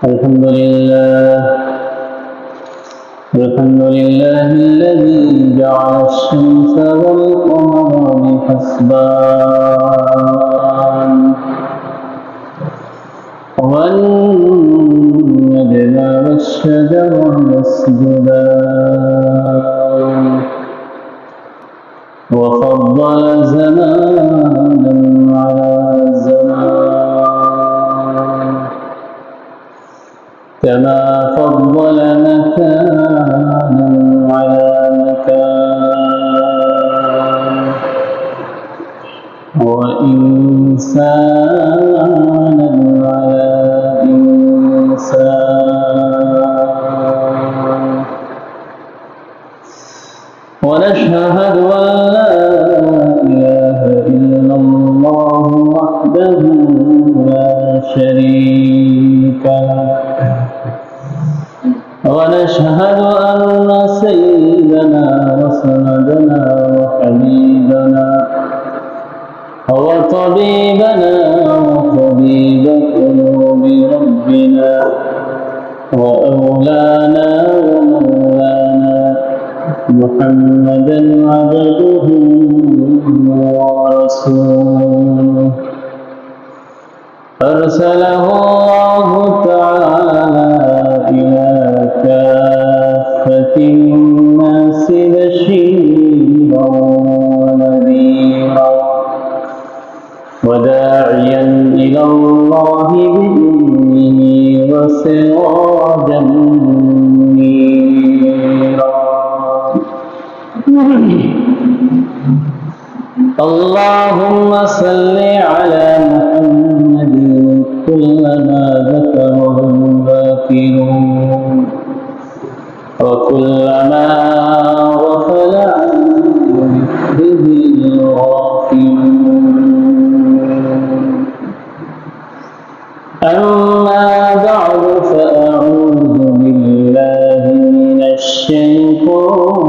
الحمد لله الذي جعل الشمس والقمر بحسبان والنجم والشجر يسجدان وفضل زمانا على زمان كما فضل مكانا على مكان وإنسانا على إنسان ونشهد أن لا إله إلا الله وحده لا شريك له ونشهد أن سيدنا وسندنا وحبيبنا وطبيبنا وطبيب قلوب ربنا وأولانا ومولانا محمدا عبده ورسوله أرسله الله تعالى إلى كافة الناس بشيرا ونذيرا وداعيا إلى الله بإذنه وسراجا منيرا اللهم صل على محمد كلما ذكره الذاكرون وكلما غفل عن ذكره الغافلون أما بعد فأعوذ بالله من الشيطان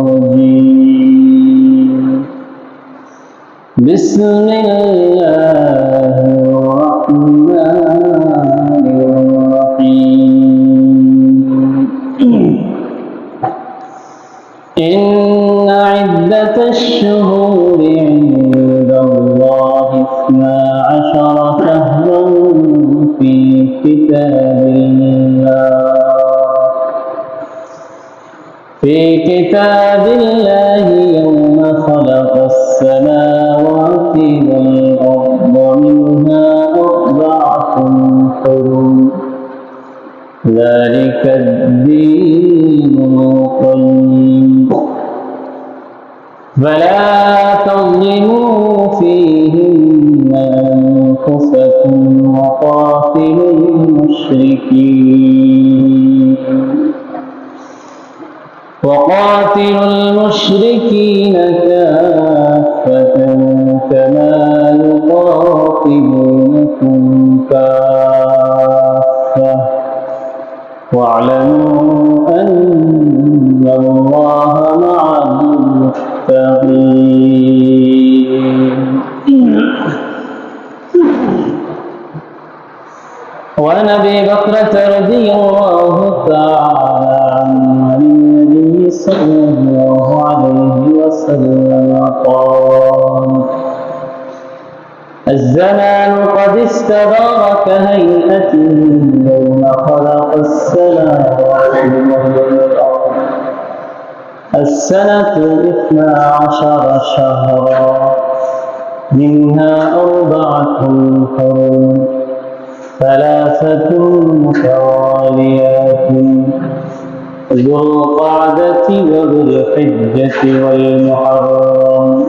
الرجيم بسم الله الرحمن الرحيم إن عدة الشهور عند الله 12 شهرا في كتاب الله يوم خلق السماوات والأرض منها 4 حرم ذلك الدين القيم فلا تظلموا فيهن أنفسكم وقاتلوا المشركين كافة كما يقاتلونكم كافة واعلموا أن الله مع المتقين وعن أبي بكرة رضي الله تعالى عنه النبي صلى الله عليه وسلم قال الزمان قد استدار كهيئته يوم خلق السماوات والأرض السنة 12 شهرا منها 4 حرم 3 متواليات ذو القعدة وذو الحجة والمحرم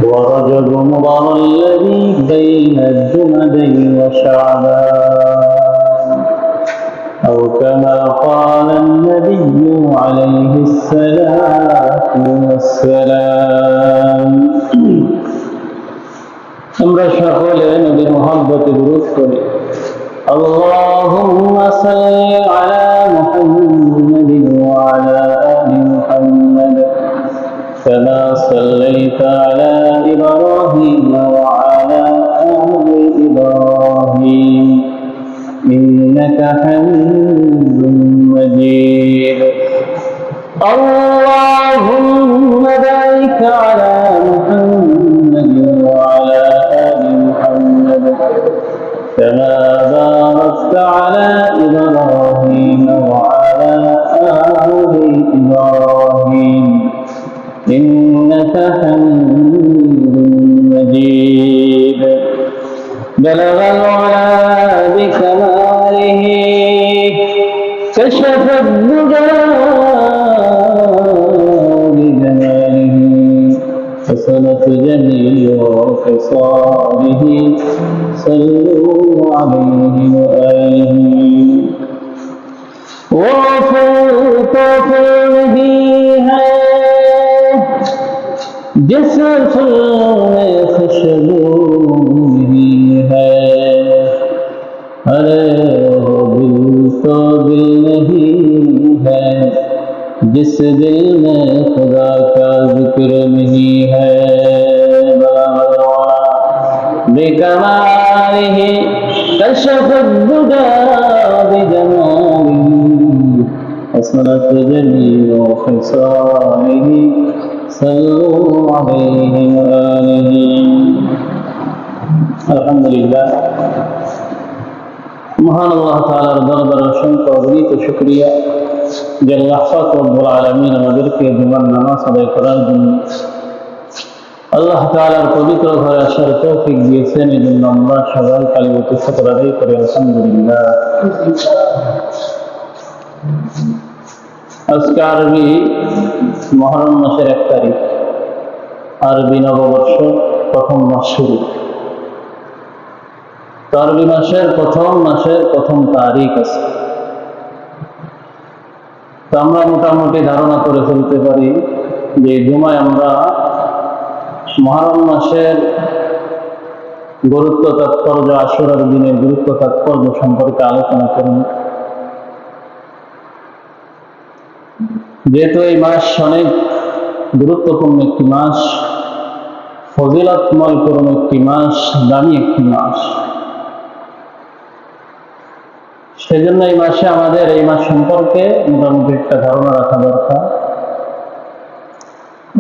ورجب مضر الذي بين الجمدين وشعبان أو كما قال النبي عليه الصلاة والسلام আমরা সকলে নবীর মহব্বতে দুরূদ করি اللهم صل على محمد وعلى آل محمد كما صليت على إبراهيم وعلى آل إبراهيم إنك إنك حميد مجيد اللهم بارك على محمد وعلى آل محمد كما باركت على إبراهيم وعلى آل إبراهيم إنك حميد مجيد بلغ العلا بكماله كشف الدجى بجماله حسنت جميع خصاله صلوا عليه وآله وفوق به है जिस फूल में खुशबू भी है अरे वो दिल तो दिल नहीं है जिस दिल में खुदा का जिक्र नहीं है बेकमालिह कशफ दुजा बिजमालिह हसनत जमील खिसालिह सल्लु अलैहि व आलिहि अल्हम्दुलिल्लाह महान अल्लाह ताआलार दरबारे অসংখ্য অগণিত শুকরিয়া যে আল্লাহ পাক রব্বুল আলামিন আমাদেরকে জুমার নামাজ আদায় করার জন্য আল্লাহ তাআলার পবিত্র ঘরে আসার তৌফিক দিয়েছেন। এই জন্য আমরা সবাই কালিমাতু শুকর আদায় করি আলহামদুলিল্লাহ। আজকে আরবি মুহররম মাসের 1 তারিখ, আরবি নববর্ষ প্রথম মাস শুরু। আরবি মাসের প্রথম তারিখ আছে। তো আমরা মোটামুটি ধারণা করে ফেলতে পারি যে জুমায় আমরা মুহররম মাসের গুরুত্ব তাৎপর্য, আশুরার দিনের গুরুত্ব তাৎপর্য সম্পর্কে আলোচনা করব। যেহেতু এই মাস অনেক গুরুত্বপূর্ণ একটি মাস, ফজিলতময় পূর্ণ একটি মাস, দামি একটি মাস, সেজন্য এই মাসে আমাদের এই মাস সম্পর্কে মোটামুটি একটা ধারণা রাখা দরকার।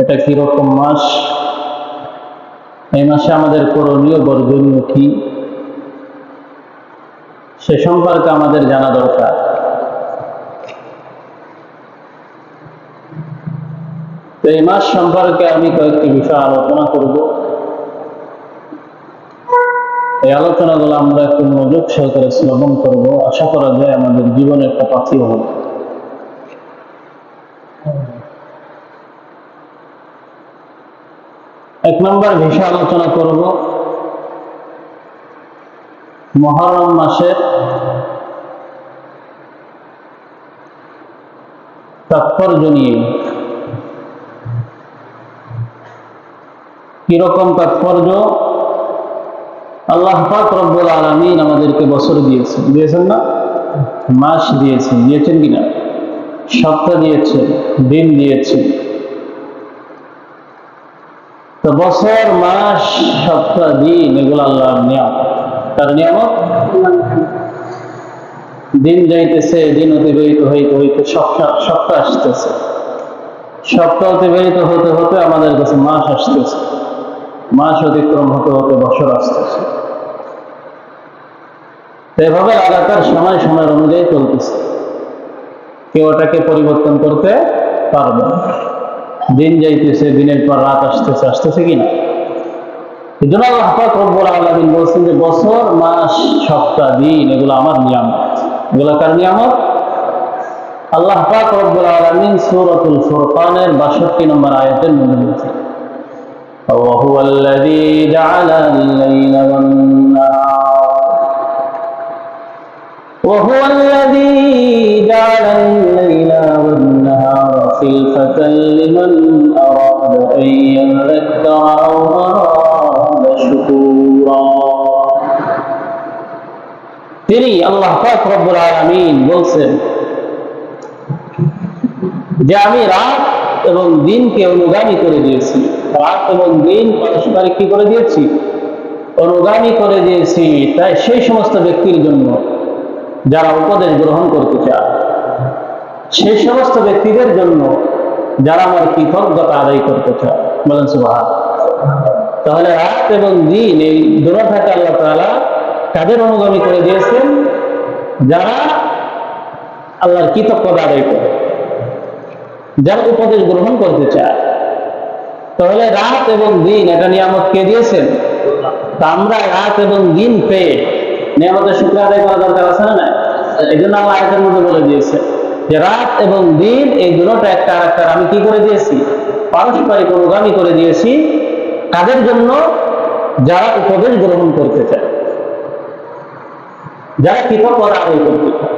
এটা কিরকম মাস, এই মাসে আমাদের করণীয় বর্জনীয় কি, সে সম্পর্কে আমাদের জানা দরকার। তো এই মাস সম্পর্কে আমি কয়েকটি বিষয় আলোচনা করব। এই আলোচনাগুলো আমরা একটু মনোযোগ সহকারে শ্রবণ করব, আশা করা যায় আমাদের জীবনে একটা পাথেয় হবে। এক নম্বর বিষয় আলোচনা করব মুহররম মাসের তাৎপর্য নিয়ে। কিরকম তাৎপর্য? আল্লাহ পাক রব্বুল আলামিন আমাদেরকে বছর দিয়েছেন না? মাস দিয়েছেন কিনা? সপ্তাহ দিয়েছেন, দিন দিয়েছেন। তো বছর, মাস, সপ্তাহ, দিন এগুলো আল্লাহর নিয়ামত। তার নিয়ামত। দিন যাইতেছে, দিন অতিবাহিত হইতে হইতে সপ্তাহ আসতেছে, সপ্তাহ অতিবাহিত হতে হতে আমাদের কাছে মাস আসতেছে, মাস অতিক্রম হতে হতে বছর আসতেছে। এভাবে লাগাতার সময় অনুযায়ী চলতেছে, কেউ ওটাকে পরিবর্তন করতে পারবে না। দিন যাইতেছে, দিনের পর রাত আসতেছে কিনা। এই জন্য আল্লাহ পাক রব্বুল আলামিন বলছেন যে বছর, মাস, সপ্তাহ, দিন এগুলো আমার নিয়ামত। এগুলো কার নিয়ামত? আল্লাহ পাক রব্বুল আলামিন সূরাতুল ফুরকানের 62 নম্বর আয়াতের মধ্যে বলছেন, وهو الذي جعل الليل والنهار وهو الذي جعل الليل والنهار خلفة لمن أراد أن يذكر أو أراد شكورا। তিনি আল্লাহ পাক রব্বুল আলামিন বলছেন যে আমি রাত এবং দিনকে অনুগামী করে দিয়েছি। রাত এবং দিন পারস্পরিক কি করে দিয়েছি? অনুগামী করে দিয়েছি। তাই সেই সমস্ত ব্যক্তির জন্য যারা উপদেশ গ্রহণ করতে চায়, সেই সমস্ত ব্যক্তিদের জন্য যারা আমার কৃতজ্ঞতা আদায় করতে চায়। বলেন সুবহান। তাহলে রাত এবং দিন এই দুটাকে আল্লাহ তাআলা কাদের অনুগামী করে দিয়েছেন? যারা আল্লাহর কৃতজ্ঞতা আদায় করে, যারা উপদেশ গ্রহণ করতে চায়। তাহলে রাত এবং দিন এটা নিয়ামত কে দিয়েছেন? তা আমরা রাত এবং দিন পেয়ে নিয়ামতের শুকর আদায় করা দরকার আছে না? এই জন্য আল্লাহ আয়াতের মধ্যে বলে দিয়েছে যে রাত এবং দিন এই দুটোটা একটা আরেকটার আমি কি করে দিয়েছি? পারস্পরিক অনুগামী করে দিয়েছি। কাদের জন্য? যারা উপদেশ গ্রহণ করতে চায়, যারা কৃতজ্ঞতা আদায় করতে চায়।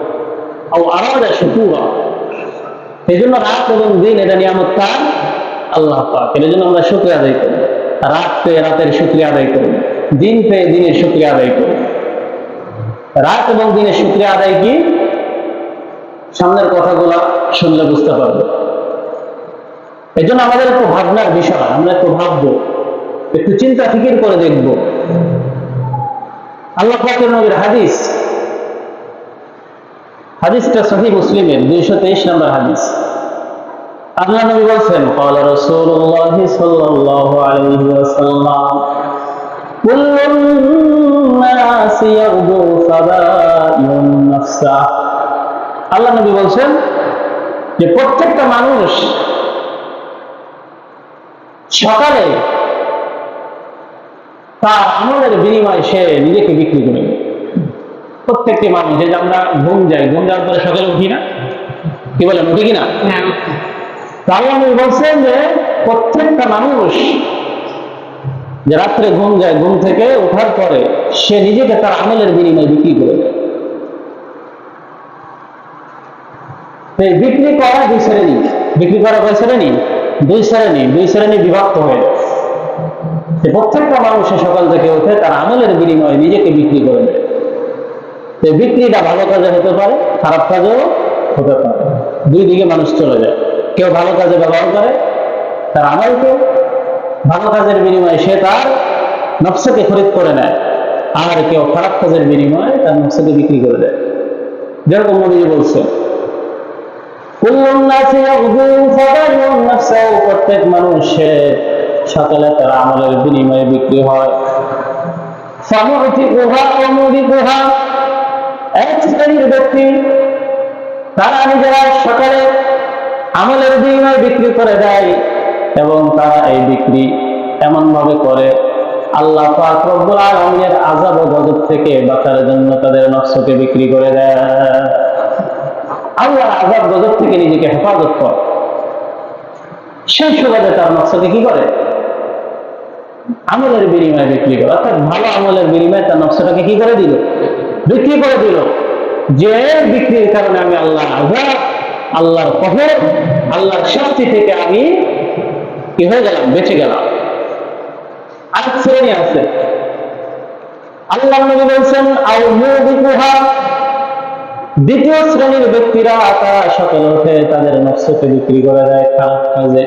আরাদা শুকুরা, এই জন্য রাত এবং দিন এটা নিয়ামত কার? আল্লাহ পাক। এর জন্য আমরা শুকরিয়া আদায় করি। রাত পেয়ে রাতের শুকরিয়া আদায় করি, দিন পেয়ে দিনের শুকরিয়া আদায় করি। রাত এবং দিনের শুকরিয়া আদায় কি? সামনের কথাগুলো শুনলে বুঝতে পারবে। এই জন্য আমাদের একটু ভাবনার বিষয়, আমরা একটু ভাববো, একটু চিন্তা ফিকির করে দেখব। আল্লাহ পাকের নবীর হাদিস, হাদিসটা সহিহ মুসলিমের 223 নম্বর হাদিস। আল্লাহ নবী বলছেন, ক্বালা রাসূলুল্লাহ সাল্লাল্লাহু আলাইহি ওয়াসাল্লাম, কুল্লুন নাসি ইয়াগদু ফাদায়ুন নাফসা। আল্লাহ নবী বলছেন যে প্রত্যেকটা মানুষ সকালে তার আমলের বিনিময়ে সে নিজেকে বিক্রি করে। প্রত্যেকটি মানুষ, যে আমরা ঘুম যাই, ঘুম যাওয়ার পরে সকালে উঠি না, কি বলেন, উঠি কিনা? আল্লাহ নবী বলছেন যে প্রত্যেকটা মানুষ যে রাত্রে ঘুম যায়, ঘুম থেকে ওঠার পরে সে নিজেকে তার আমলের বিনিময়ে বিক্রি করে দেয়। বিক্রি করা দুই শ্রেণী, বিক্রি করা কয় শ্রেণী? দুই শ্রেণী, দুই শ্রেণী বিভক্ত হয়ে। প্রত্যেকটা মানুষে সকাল থেকে উঠে তার আমলের বিনিময়ে নিজেকে বিক্রি করে দেয়। বিক্রিটা ভালো কাজে হতে পারে, খারাপ কাজেও হতে পারে। দুই দিকে মানুষ চলে যায়। কেউ ভালো কাজে ব্যবহার করে তার আমলকে, ভালো কাজের বিনিময়ে সে তার নফসকে খরিদ করে নেয়। আর কেউ খারাপ কাজের বিনিময়ে তার নফসকে বিক্রি করে দেয়। যেরকম নবী বলছে, প্রত্যেক মানুষের সকালে তার আমলের বিনিময়ে বিক্রি হয়। এক শ্রেণীর ব্যক্তি তারা নিজেরা সকালে আমলের বিনিময়ে বিক্রি করে দেয়, এবং তারা এই বিক্রি এমন ভাবে করে আল্লাহ পাক রব্বুল আলামিনের আযাব ও গজব থেকে বাঁচার জন্য তাদের নফসকে বিক্রি করে দেয়। আল্লাহর আযাব গজব থেকে নিজেকে হেফাজত করে, সেই সুবাদে তার নফসকে কি করে? আমলের বিনিময়ে বিক্রি করে। অর্থাৎ ভালো আমলের বিনিময়ে তার নফসটাকে কি করে দিল? বিক্রি করে দিল। যে বিক্রির কারণে আমি আল্লাহর আযাব, আল্লাহর কহর, আল্লাহর শাস্তি থেকে আমি কি হয়ে গেলাম? বেঁচে গেলাম। আরেক শ্রেণী আছে, আল্লাহ নবী বলছেন, আও মুবিকুহা, দ্বিতীয় শ্রেণীর ব্যক্তিরা তারা সকালে উঠে তাদের নফসকে বিক্রি করে দেয় খারাপ কাজে।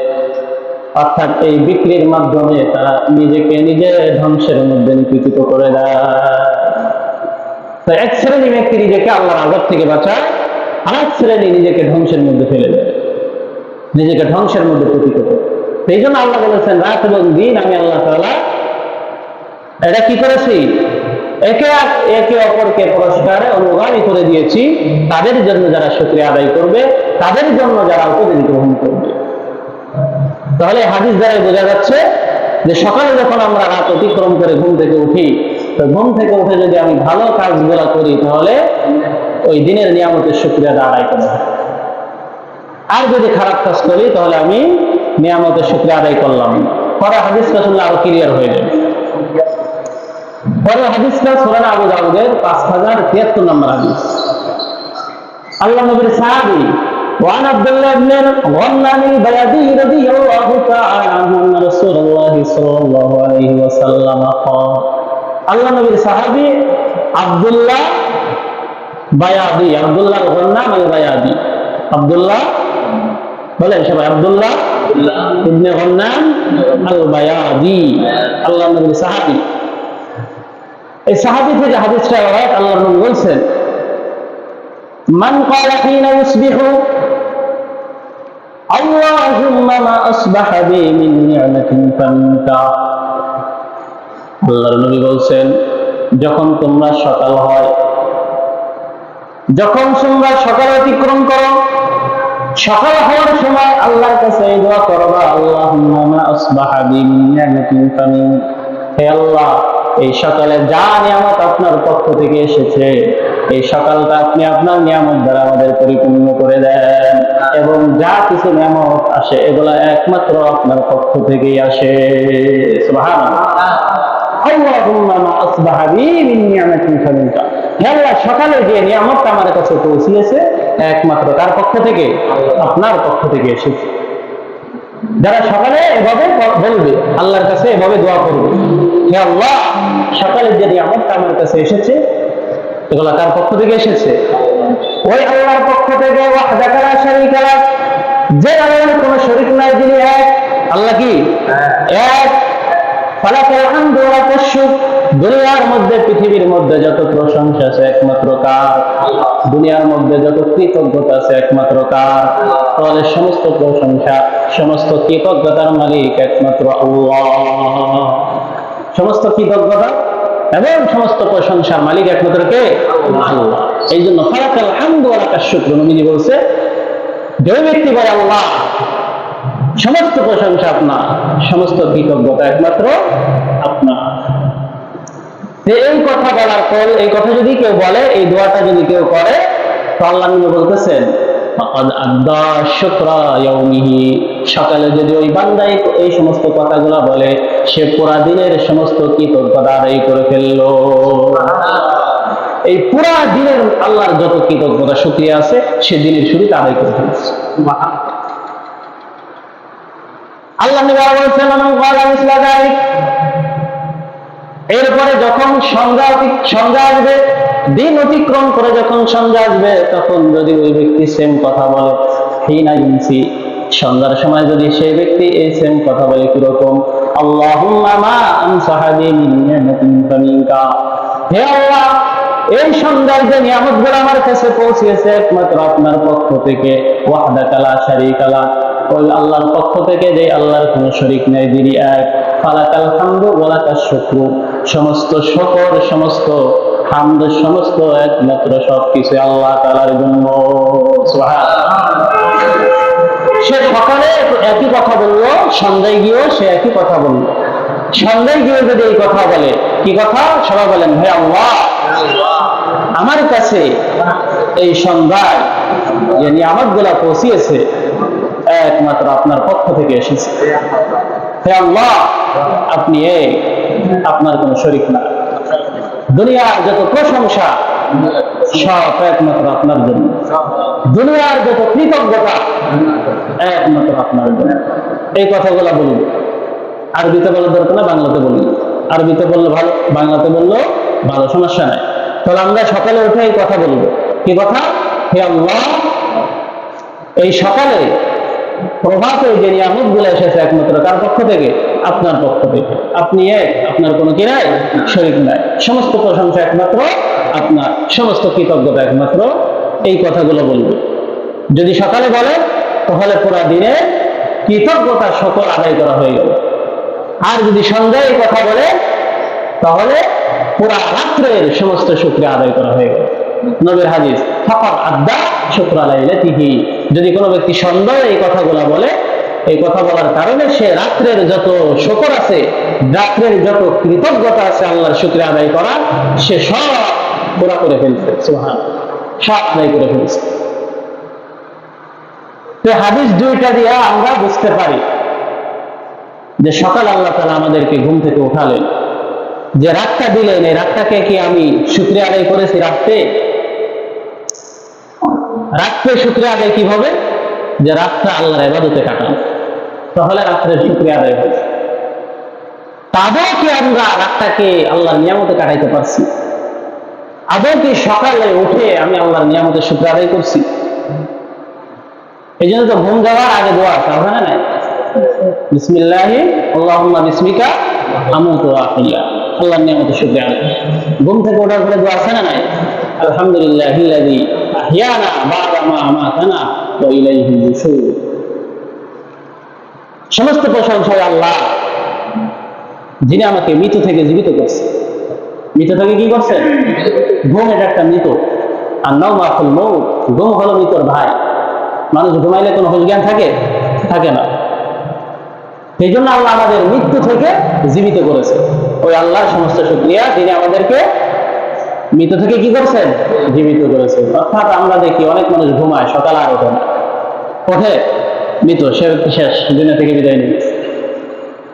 অর্থাৎ এই বিক্রির মাধ্যমে তারা নিজেকে নিজে ধ্বংসের মধ্যে নিপীড়িত করে দেয়। তো এক শ্রেণী ব্যক্তি নিজেকে আল্লাহর আযাব থেকে বাঁচায়, আরেক শ্রেণী নিজেকে ধ্বংসের মধ্যে ফেলে দেয়, নিজেকে ধ্বংসের মধ্যে পতিত করে। সেই জন্য আল্লাহ বলেছেন, রাত এবং দিন আমি আল্লাহ তাআলা এটা কি করেছি? একে একে অপরকে পুরস্কারে অনুগামী করে দিয়েছি, তাদের জন্য যারা শুকরিয়া আদায় করবে, তাদের জন্য যারা উপদেশ গ্রহণ করবে। তাহলে হাদিস দ্বারা বোঝা যাচ্ছে যে সকালে যখন আমরা রাত অতিক্রম করে ঘুম থেকে উঠি, তো ঘুম থেকে উঠে যদি আমি ভালো কাজগুলো করি, তাহলে ওই দিনের নিয়ামতের শুকরিয়াটা আদায় করা হয়। আর যদি খারাপ কাজ করি, তাহলে আমি নিয়ামতের শুকরিয়া আদায় করলাম না। পরে হাদিসটা শুনলে আরো ক্লিয়ার হয়ে যাবে। পরে হাদিসটা সুনান আবু দাউদের 5073 নম্বর হাদিস। আল্লাহ নবীর সাহাবী وعن عبد الله بن غنم البيادي رضي الله تعالى عنه أن رسول الله صلى الله عليه وسلم قال, আল্লাহ নবীর সাহাবী আব্দুল্লাহ বায়াদি, আব্দুল্লাহ গন্নাম আল বায়াদি, আব্দুল্লাহ বলেন সবাই, আব্দুল্লাহ ইবনে গন্নাম আল বায়াদি, আল্লাহ নবীর সাহাবী। এই সাহাবী থেকে হাদিসটা রাওয়ায়াত আল্লাহর নবী বলছেন মান ক্বালা হিনা ইউসবিহু আল্লাহুম্মা মা আসবাহা বি মিন নি'মাতিন ফামিনকা। আল্লাহর নবী বলছেন, যখন তোমরা সকাল হয়, যখন তোমরা সকাল অতিক্রম করো, সকাল হওয়ার সময় আল্লাহর কাছে এই দোয়া করবা, আল্লাহুম্মা মা আসবাহা বি মিন নি'মাতিন ফামিন, হে আল্লাহ, এই সকালে যা নিয়ামত আপনার পক্ষ থেকে এসেছে, এই সকালটা আপনি আপনার নিয়ামত দ্বারা আমাদের পরিপূর্ণ করে দেন, এবং যা কিছু নিয়ামত আসে এগুলা একমাত্র আপনার পক্ষ থেকেই আসে। সুবহানাল্লাহ। আল্লাহুম্মা মা আসবাহা বি মিন নি'মাতিন ফামিনকা, হে আল্লাহ, সকালে যে নিয়ামতটা আমার কাছে পৌঁছেছে একমাত্র কার পক্ষ থেকে? আপনার পক্ষ থেকে এসেছে। যারা সকালে এভাবে বলবে, আল্লাহর কাছে এভাবে দোয়া করবে, হে আল্লাহ, সকালের যে নিয়ামতটা আমার কাছে এসেছে এগুলা কার পক্ষ থেকে এসেছে? ওই আল্লাহর পক্ষ থেকে। ওয়াহদাকা লা শারীকা লাক, যে আল্লাহর কোনো শরীক নাই, যিনি এক। আল্লাহ কি এক। ফালাকাল হামদু ওয়া লাকাশ শুকর, দুনিয়ার মধ্যে, পৃথিবীর মধ্যে যত প্রশংসা আছে একমাত্র কার? দুনিয়ার মধ্যে যত কৃতজ্ঞতা আছে একমাত্র কার? তাহলে সমস্ত প্রশংসা, সমস্ত কৃতজ্ঞতার মালিক একমাত্র আল্লাহ। সমস্ত কৃতজ্ঞতা এবং সমস্ত প্রশংসার মালিক একমাত্র কে? আল্লাহ। এই জন্য ফালাকাল হামদু ওয়া লাকাশ শুকর, নবীজি বলছে, যে ব্যক্তি বলে আল্লাহ, সমস্ত প্রশংসা আপনার, সমস্ত কৃতজ্ঞতা একমাত্র আপনার। এই কথা বলার পর, এই কথা যদি কেউ বলে, এই দোয়াটা যদি কেউ করে, তো আল্লাহ নবী বলতেছেন, ফাকাদ আদ্দা শুকরা ইয়াউমিহি, সকালে যদি ওই বান্দা এই সমস্ত কথাগুলো বলে, সে পুরা দিনের সমস্ত কৃতজ্ঞতা আদায় করে ফেললো। এই পুরা দিনের আল্লাহর যত কৃতজ্ঞতা শুকরিয়া আছে, সে দিনের শুরুতে আদায় করে ফেলছে। আল্লাহ নবী বলেছেন, মান ক্বালা মিসলা যালিক, এরপরে যখন সন্ধ্যা আসবে, দিন অতিক্রম করে যখন সন্ধ্যা আসবে, তখন যদি ওই ব্যক্তি সেম কথা বলে, হিনা ইউমসি, সন্ধ্যার সময় যদি সেই ব্যক্তি এই সেম কথা বলে, কিরকম? আল্লাহুম্মা মা আমসাহা বি মিন নি'মাতিন ফামিনকা, হে আল্লাহ, এই সন্ধ্যার যে নিয়ামতগুলো আমার কাছে পৌঁছেছে একমাত্র আপনার পক্ষ থেকে। ওয়াহদাকা লা শারীকা লাক, ওই আল্লাহর পক্ষ থেকে, যে আল্লাহর কোনো শরীক নেই, যিনি এক। ফালাকাল হামদু ওয়া লাকাশ শুকরু, সমস্ত শুকর, সমস্ত হামদ, সমস্ত একমাত্র সবকিছু আল্লাহ তাআলার জন্য। সুবহানাল্লাহ। সে সকালে একই কথা বললো, সন্ধ্যায় গিয়েও সে একই কথা বললো। সন্ধ্যায় গিয়ে যদি এই কথা বলে, কি কথা? সবাই বলেন, হে আল্লাহ, আমার কাছে এই সন্ধ্যায় যে নিয়ামতগুলা পৌঁছিয়েছে একমাত্র আপনার পক্ষ থেকে এসেছে। হে আল্লাহ, আপনি আপনার কোনো শরীক না, দুনিয়ার যত প্রশংসা সব একমাত্র আপনার জন্য, দুনিয়ার যত কৃতজ্ঞতা একমাত্র আপনার জন্য। এই কথাগুলা বলবো। আরবিতে বলার দরকার না, বাংলাতে বলি। আরবিতে বললে ভালো, বাংলাতে বললেও ভালো, সমস্যা নাই। তাহলে আমরা সকালে উঠে এই কথা বলবো। কি কথা? হে আল্লাহ, এই সকালে প্রভাতে যে নিয়ামতগুলো এসেছে একমাত্র কার পক্ষ থেকে? আপনার পক্ষ থেকে। আপনি এক, আপনার কোনো কি নাই? শরীক নাই। সমস্ত প্রশংসা একমাত্র আপনার, সমস্ত কৃতজ্ঞতা একমাত্র। এই কথাগুলো বলবে। যদি সকালে বলে, তাহলে পুরা দিনে কৃতজ্ঞতা সকল আদায় করা হয়ে গেল। আর যদি সন্ধ্যায় এই কথা বলে, তাহলে পুরা রাত্রের সমস্ত শুকরিয়া আদায় করা হয়ে গেল। নবীর হাদিস, ফাকাদ আদ্দা শুকরা লাইলাতিহি, যদি কোনো ব্যক্তি সন্ধ্যায় এই কথাগুলো বলে, এই কথা বলার কারণে সে রাত্রের যত শুকর আছে, রাত্রের যত কৃতজ্ঞতা আছে আল্লাহর শুকরিয়া আদায় করা, সে সব পুরা করে ফেলছে। সুবহানাল্লাহ, সব আদায় করে ফেলছে। তো হাদিস দুইটা দিয়ে আমরা বুঝতে পারি যে সকাল আল্লাহ তাআলা আমাদেরকে ঘুম থেকে উঠালেন, যে রাতটা দিলেন, এই রাতটাকে কি আমি শুকরিয়া আদায় করেছি? রাত্রে শুকরিয়া আদায় কিভাবে? যে রাতটা আল্লাহর ইবাদতে কাটান, তাহলে রাত্রের শুকরিয়া আদায় হয়েছে। আদৌ কি আমরা রাতটাকে আল্লাহর নিয়ামতে কাটাইতে পারছি? আদৌ কি সকালে উঠে আমি আল্লাহর নিয়ামতের শুকরিয়া আদায় করছি? এই জন্য তো ঘুম যাওয়ার আগে দোয়া আছে, হবে না? বিসমিল্লাহি আল্লাহুম্মা বিসমিকা আমুতু ওয়া আহইয়া, আল্লাহর নিয়ামতের শুকরিয়া আদায়। ঘুম থেকে ওঠার পরে দোয়া আছে না? নাই। আলহামদুলিল্লাহিল্লাযী আহইয়ানা বা'দা মা আমাতানা ওয়া ইলাইহি নুশুর। সমস্ত প্রশংসা আল্লাহ, যিনি আমাকে মৃত থেকে জীবিত করছেন। মৃত থেকে কি করছেন? ঘুম এটা একটা মৃত। আর নাও মাফুল মৌত, ঘুম হলো মৃতর ভাই। মানুষ ঘুমাইলে কোনো হুঁশ জ্ঞান থাকে? থাকে না। সেই জন্য আল্লাহ আমাদের মৃত্যু থেকে জীবিত করেছে। ওই আল্লাহর সমস্ত শুকরিয়া, যিনি আমাদেরকে মৃত থেকে কি করছেন? জীবিত করেছেন। অর্থাৎ আমরা দেখি অনেক মানুষ ঘুমায়, সকালে আর ওঠে না, ওঠে মৃত, সে শেষ, দুনিয়া থেকে বিদায় নিয়ে।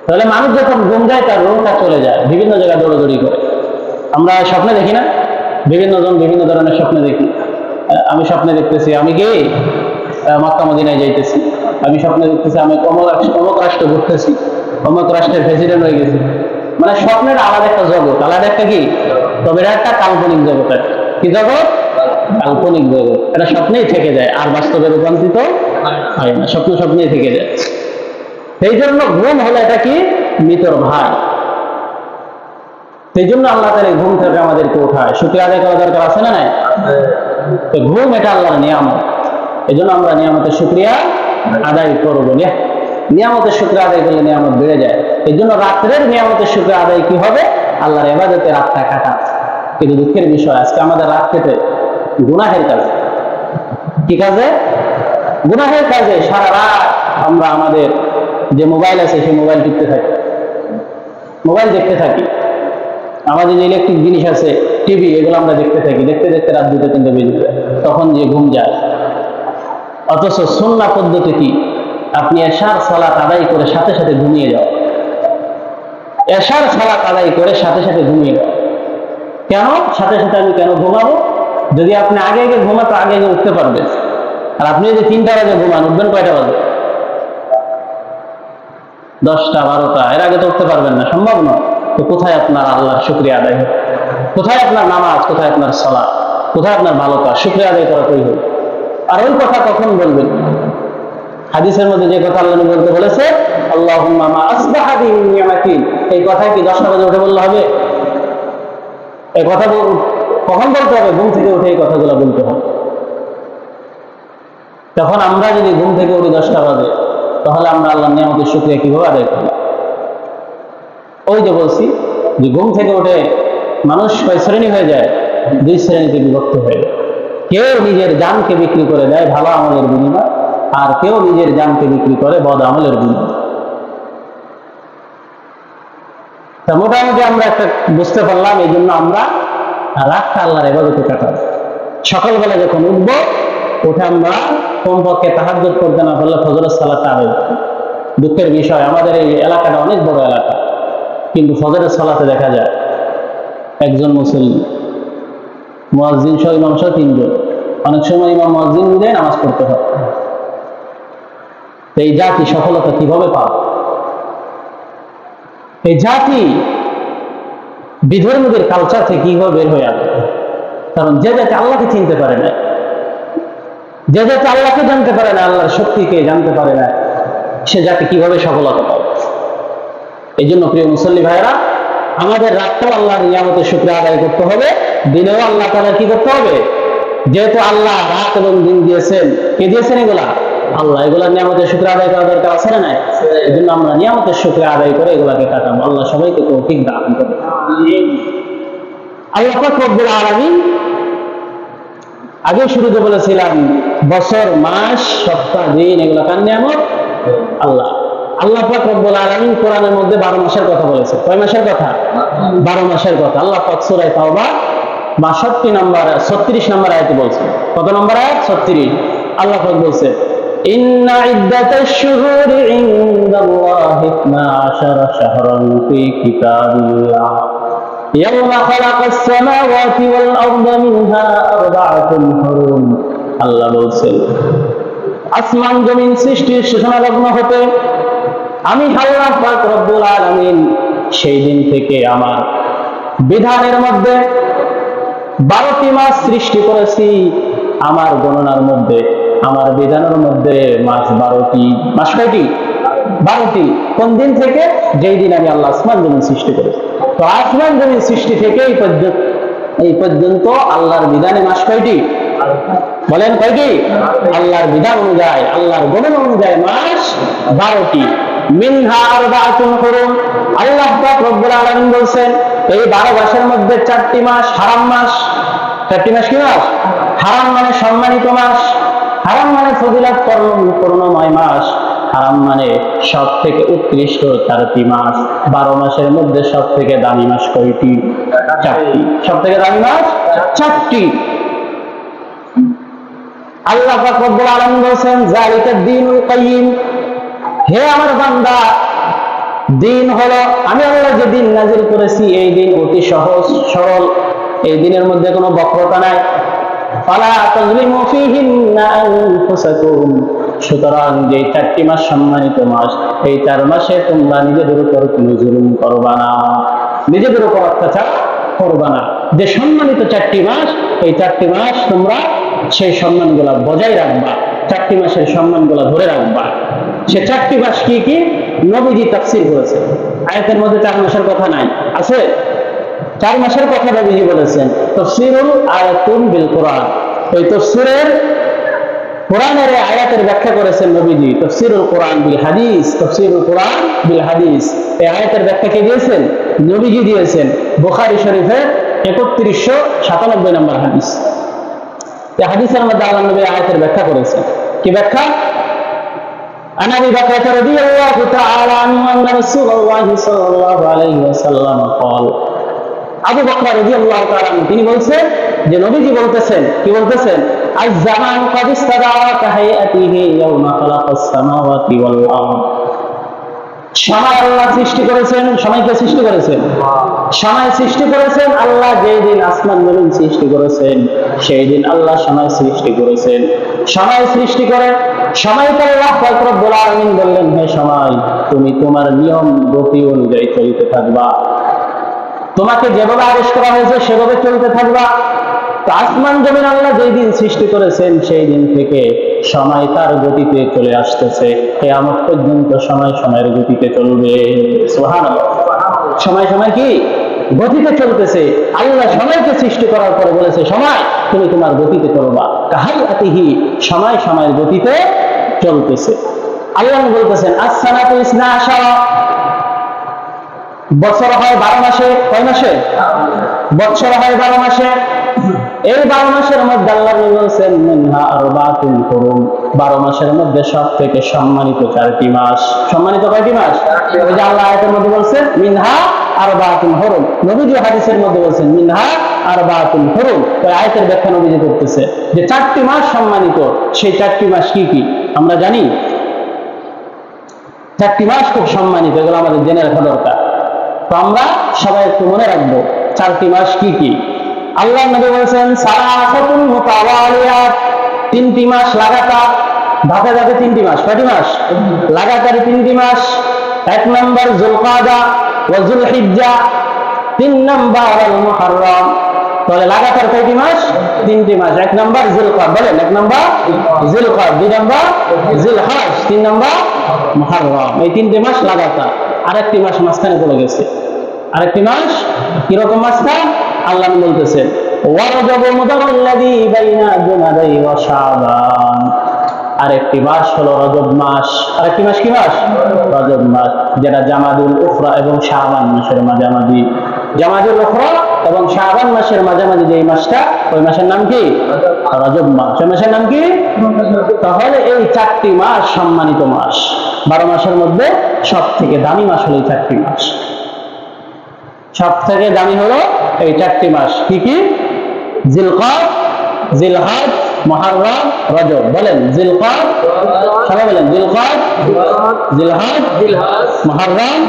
তাহলে মানুষ যখন ঘুম যায় তার রোগটা চলে যায়, বিভিন্ন জায়গায় দৌড়াদৌড়ি করে। আমরা স্বপ্নে দেখি না, বিভিন্ন জন বিভিন্ন ধরনের স্বপ্নে দেখি। আমি স্বপ্নে দেখতেছি আমি কি মক্কা মদিনায় যাইতেছি, আমি স্বপ্নে দেখতেছি আমি অমুক রাষ্ট্র ঘুরতেছি, অমুক রাষ্ট্রের প্রেসিডেন্ট হয়ে গেছি। মানে স্বপ্নের আলাদা একটা জগৎ, আলাদা একটা কি, তবে এটা একটা কাল্পনিক জগৎ। কি জগৎ? কাল্পনিক জগৎ। এটা স্বপ্নেই থেকে যায়, আর বাস্তবে রূপান্তরিত হয় না, স্বপ্ন স্বপ্নেই থেকে যায়। সেই জন্য ঘুম হলো এটা কি, মৃতর ভাই। সেই জন্য আল্লাহ তাআলা ঘুম থেকে আমাদেরকে উঠায়। শুকরিয়া আদায় করা দরকার আছে না নাই? তো ঘুম এটা আল্লাহর নিয়ামত। এই জন্য আমরা নিয়ামতের শুকরিয়া আদায় করবো। নিয়ামতের শুকরিয়া আদায় করলে নিয়ামত বেড়ে যায়। এই জন্য রাত্রের নিয়ামতের শুকরিয়া আদায় কি হবে? আল্লাহর ইবাদতে রাতটা কাটা। কিন্তু দুঃখের বিষয়, আজকে আমাদের রাত কেটে গুনাহের কাজে। কি কাজে? গুনাহের কাজে সারা রাত আমরা আমাদের যে মোবাইল আছে সেই মোবাইল টিপতে থাকি, মোবাইল দেখতে থাকি। আমাদের যে ইলেকট্রিক জিনিস আছে, টিভি, এগুলো আমরা দেখতে থাকি। দেখতে দেখতে রাত 2-3 বেজে যায়, তখন যে ঘুম যায়। অথচ সুন্নাহ পদ্ধতি কি? আপনি এশার সালাত আদায় করে সাথে সাথে ঘুমিয়ে যাও। এশার সালাত আদায় করে সাথে সাথে ঘুমিয়ে যাও। কেন সাথে সাথে আমি কেন ঘুমাবো? যদি আপনি আগে আগে ঘুমাতো আগে আগে উঠতে পারবেন। আর আপনি যদি 3টা বাজে ঘুমান, উঠবেন কয়টা বাজে? 10টা 12টা, এর আগে তো উঠতে পারবেন না, সম্ভব নয়। তো কোথায় আপনার আল্লাহর শুকরিয়া আদায়? কোথায় আপনার নামাজ? কোথায় আপনার সালাত? কোথায় আপনার ভালো কাজ? শুকরিয়া আদায় করা কই হল? আর ওই কথা কখন বলবেন? হাদিসের মধ্যে যে কথা আল্লাহ নবী বলতে বলেছে, আল্লাহুম্মা মা আসবাহা বি নিয়ামাতিন, এই কথা কি 10টা বাজে উঠে বললে হবে? এই কথা কখন বলতে হবে? ঘুম থেকে উঠে এই কথাগুলো বলতে হবে। তখন আমরা যদি ঘুম থেকে উঠি 10টা বাজে, তাহলে আমরা আল্লাহর নিয়ামতের শুকরিয়া কিভাবে আদায় করব? ওই যে বলছি যে ঘুম থেকে উঠে মানুষ কয় শ্রেণী হয়ে যায়? 2 শ্রেণীতে বিভক্ত হয়ে যায়। কেউ নিজের জানকে বিক্রি করে দেয় ভালো আমলের বিনিময়ে, আর কেউ নিজের জানকে বিক্রি করে বদ আমলের বিনিময়ে। তা মোটামুটি আমরা একটা বুঝতে পারলাম। এই জন্য আমরা রাতটা আল্লাহর ইবাদতে কাটাবো। সকালবেলা যখন উঠবো, উঠে আমরা কমপক্ষে তাহাজ্জুদ করতে না পারলে ফজরের সালাতটা আদায় করব। দুঃখের বিষয়, আমাদের এই এলাকাটা অনেক বড় এলাকা, কিন্তু ফজরের সালাতে দেখা যায় একজন মুসল্লি, মুয়াজ্জিন সহ ইমাম সহ 3 জন। অনেক সময় ইমাম মুয়াজ্জিন মিলে নামাজ পড়তে হয়। এই জাতি সফলতা কিভাবে পাবে? এই জাতি বিধর্মীদের কালচার থেকে কিভাবে বের হয়ে আসবে? কারণ যে জাতি আল্লাহকে চিনতে পারে না, যে জাতি আল্লাহকে জানতে পারে না, আল্লাহর শক্তিকে জানতে পারে না, সে জাতি কিভাবে সফলতা পাবে? এই জন্য প্রিয় মুসল্লি ভাইরা, আমাদের রাতটাও আল্লাহর নিয়ামতের শুকরিয়া আদায় করতে হবে, দিনেও আল্লাহ তাআলা কি করতে হবে? যেহেতু আল্লাহ রাত এবং দিন দিয়েছেন, কে দিয়েছেন এগুলা? আল্লাহ। এগুলার নিয়ামতের শুকরিয়া আদায় করা দরকার আছে না নাই? এই জন্য আমরা নিয়ামতের শুকরিয়া আদায় করে এগুলাকে কাটাবো। আল্লাহ সবাইকে তৌফিক দান করুন। আল্লাহ পাক রব্বুল আলামিন, আগে শুরুতে বলেছিলাম বছর, মাস, সপ্তাহ, দিন, এগুলা কার নিয়ামত? আল্লাহ। আল্লাহ পাক রব্বুল আলামিন কোরআনের মধ্যে 12 মাসের কথা বলেছে। কয় মাসের কথা? 12 মাসের কথা। আল্লাহ পাক সূরা তাওবা 36 নম্বর আয়াতে বলছে। কত নম্বর আয়াত? 36। আল্লাহ পাক বলছে, ইন্না ইদ্দাতাশ শুহুরি ইনদাল্লাহি 12 শাহরান ফি কিতাবিল্লাহ ইয়াওমা খালাকাস সামাওয়াতি ওয়াল আরদা মিনহা আরবাআতুন হুরুম। আল্লাহ বলছেন, আসমান জমিন সৃষ্টির সূচনা লগ্ন হতে আমি আল্লাহ পাক রব্বুল আলামিন সেই দিন থেকে আমার বিধানের মধ্যে 12টি মাস সৃষ্টি করেছি। আমার গণনার মধ্যে, আমার বিধানের মধ্যে মাস 12টি। মাস কয়টি? 12টি। কোন দিন থেকে? যেই দিন আমি আল্লাহ আসমান জমিন সৃষ্টি করেছি। তো আসমান জমিন সৃষ্টি থেকে এই পর্যন্ত আল্লাহর বিধানে মাস কয়টি? বলেন কয়টি? আল্লাহর বিধান অনুযায়ী, আল্লাহর গণন অনুযায়ী মাস 12টি। মিনহা আরবাতুন হুরুম, আল্লাহ পাক রব্বুল আলামিন বলেন এই 12 মাসের মধ্যে 4টি মাস হারাম মাস। 4টি মাস কি মাস? হারাম মানে সম্মানিত মাস, হারাম মানে ফজিলত পূর্ণময় মাস, হারাম মানে সব থেকে উৎকৃষ্ট 4টি মাস। 12 মাসের মধ্যে সব থেকে দামি মাস কয়টি? 4টি। সব থেকে দামি মাস 4টি। আল্লাহ পাক রব্বুল আলামিন বলেন যালিকা দ্বীনুল কাইয়িম, হে আমার বান্দা, দিন হলো আমি আল্লাহ যে দিন নাজিল করেছি এই দিন অতি সহজ সরল, এই দিনের মধ্যে কোনো বক্রতা নাই। ফালা তাযলিমু ফীহিন্না আনফুসাকুম, সুতরাং যে 4টি মাস সম্মানিত মাস, এই 4 মাসে তোমরা নিজেদের উপর কোনো জুলুম করবা না, নিজেদের উপর অত্যাচার করবা না। যে সম্মানিত 4টি মাস, এই 4টি মাস তোমরা সেই সম্মানগুলা বজায় রাখবা, 4টি মাসের সম্মানগুলা ধরে রাখবা। সে 4টি মাস কি কি নবীজি তাফসীর করেছেন। আয়াতের মধ্যে 4 মাসের কথা নাই, আছে 4 মাসের কথা নবীজি বলেছেন। তাফসীরুল আয়াতুন বিল কোরআন, এই তাফসীরের কোরআনের আয়াতের ব্যাখ্যা করেছেন নবীজি। তাফসীরুল কোরআন বিল হাদিস, তাফসীরুল কোরআন বিল হাদিস, এই আয়াতের ব্যাখ্যা কে দিয়েছেন? নবীজি দিয়েছেন। বুখারী শরীফের 3197 নম্বর হাদিস। এই হাদিসের মধ্যে আল্লাহ নবী আয়াতের ব্যাখ্যা করেছেন। কি ব্যাখ্যা? عن ابي بكر رضي الله تعالى عنه ان رسول الله صلى الله عليه وسلم قال, আবু বকর রাদিয়াল্লাহু তাআলা তিনি বলেছেন যে নবীজি বলতেছেন, কি বলতেছেন? আজ জামান ক্বাদ ইসতাদাওয়া কাহায়াতিহি ইয়াওমা খালাকাস সামাওয়াতি ওয়াল আরদ, সময় আল্লাহ সৃষ্টি করেছেন। সময়কে সৃষ্টি করেছেন, সময় সৃষ্টি করেছেন আল্লাহ যেই দিন আসমান জমিন সৃষ্টি করেছেন, সেই দিন আল্লাহ সময় সৃষ্টি করেছেন। সময় সৃষ্টি করে সময়কে আল্লাহ পাক রব্বুল আলামিন বললেন, হে সময়, তুমি তোমার নিয়ম গতি অনুযায়ী চলতে থাকবা, তোমাকে যেভাবে আদেশ করা হয়েছে সেভাবে চলতে থাকবা। তো আসমান জমিন আল্লাহ যেই দিন সৃষ্টি করেছেন সেই দিন থেকে সময় তার গতিতে চলে আসতেছে, কিয়ামত পর্যন্ত সময় সময়ের গতিতে চলবে। সুবহানাল্লাহ। সময় সময় কি গতিতে চলতেছে। আল্লাহ সময়কে সৃষ্টি করার পরে বলেছে, সময় তুমি তোমার গতিতে চলবা। কাহায়াতিহি, সময় সময়ের গতিতে চলতেছে। আল্লাহ বলতেছেন as-sanatu isna ashara, বছর হয় 12 মাসে। কয় মাসে? বছর হয় 12 মাসে। এই 12 মাসের মধ্যে আল্লাহ বলেছেন মিনহা আরবাতুন হুরুম, 12 মাসের মধ্যে সব থেকে সম্মানিত 4টি মাস। সম্মানিত কয়টি মাস? ওই যে আল্লাহ আয়াতের মধ্যে বলছেন মিনহা আরবাতুন হুরুম, নবীজি হাদিসের মধ্যে বলছেন মিনহা আরবাতুন হুরুম। ওই আয়াতের ব্যাখ্যা নবীজি করতেছে যে 4টি মাস সম্মানিত। সেই 4টি মাস কি কি আমরা জানি? 4টি মাস খুব সম্মানিত, এগুলো আমাদের জেনে রাখা দরকার। তো আমরা সবাই একটু মনে রাখবো 4টি মাস কি কি। আল্লাহ নবী বলেছেন সালাসাতুন মুতাওয়ালিয়াত, 3টি মাস লাগাতার, ধাপে ধাপে 3টি মাস। কয়টি মাস? লাগাতার 3টি মাস। 1 নম্বর যুলকাদা ওয়া যুলহিজ্জা, 3 নম্বর আল মুহররম। তাহলে লাগাতার কয়টি মাস? 3টি মাস। 1 নম্বর যুলকাদ, বলেন 1 নম্বর যুলকাদ, 2 নম্বর যুলহজ, 3 নম্বর মুহররম। এই 3টি মাস লাগাতার। আরেকটি মাস মাঝখানে চলে গেছে। আরেকটি মাস কিরকম মাঝখান? আল্লাহ বলতেছেন ওয়া রাজাব মুদাররাল্লাযী বাইনা জুমাদাই ওয়া শাবান, আরেকটি মাস হলো রজব মাস। আরেকটি মাস কি মাস? রজব মাস, যেটা জামাদুল উখরা এবং শাবান মাসের মাঝামাঝি। জামাদুল উখরা এবং শাবান মাসের মাঝামাঝি যে মাসটা, ওই মাসের নাম কি? রজব মাস। ওই মাসের নাম কি? তাহলে এই 4টি মাস সম্মানিত মাস। 12 মাসের মধ্যে সব থেকে দামি মাস হলো এই 4টি মাস। সব থেকে দামি হলো এই 4টি মাস। কি কি? জিলকাদ, জিলহজ, মুহররম, রজব। বলেন জিলকাদ, সবাই বলেন জিলকাদ, জিলহজ, মুহররম,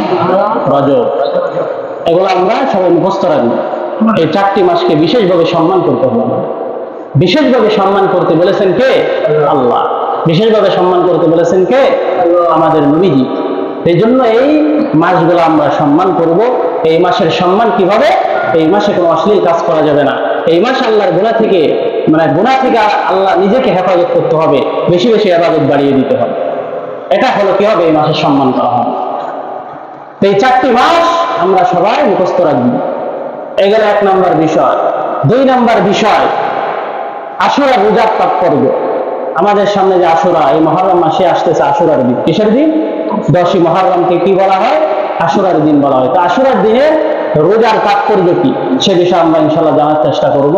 রজব। এগুলো আমরা সবাই মুখস্থ রাখবো। এই 4টি মাসকে বিশেষভাবে সম্মান করতে হবে। বিশেষভাবে সম্মান করতে বলেছেন কে? আল্লাহ। বিশেষভাবে সম্মান করতে বলেছেন কে? আমাদের নবীজি। এই জন্য এই মাসগুলো আমরা সম্মান করব। এই মাসের সম্মান কিভাবে? এই মাসে কোনো অশ্লীল কাজ করা যাবে না। এই মাসে আল্লাহর গুনাহ থেকে, মানে গুনাহ থেকে আল্লাহ নিজেকে হেফাজত করতে হবে, বেশি বেশি ইবাদত বাড়িয়ে দিতে হবে। এটা হলো কি হবে? এই মাসের সম্মান করা হবে। এই 4টি মাস আমরা সবাই মুখস্থ রাখবো। এগুলো 1 নম্বর বিষয়। 2 নম্বর বিষয়, আশুরা রোজার তাৎপর্য। আমাদের সামনে যে আশুরা, এই মুহররম মাসে আসতেছে আশুরার দিন। কিসের দিন? 10ই মুহররমকে কি বলা হয়? আশুরার দিন বলা হয়। তো আশুরার দিনে রোজার তাৎপর্য কি, সে বিষয়ে আমরা ইনশাআল্লাহ জানার চেষ্টা করব।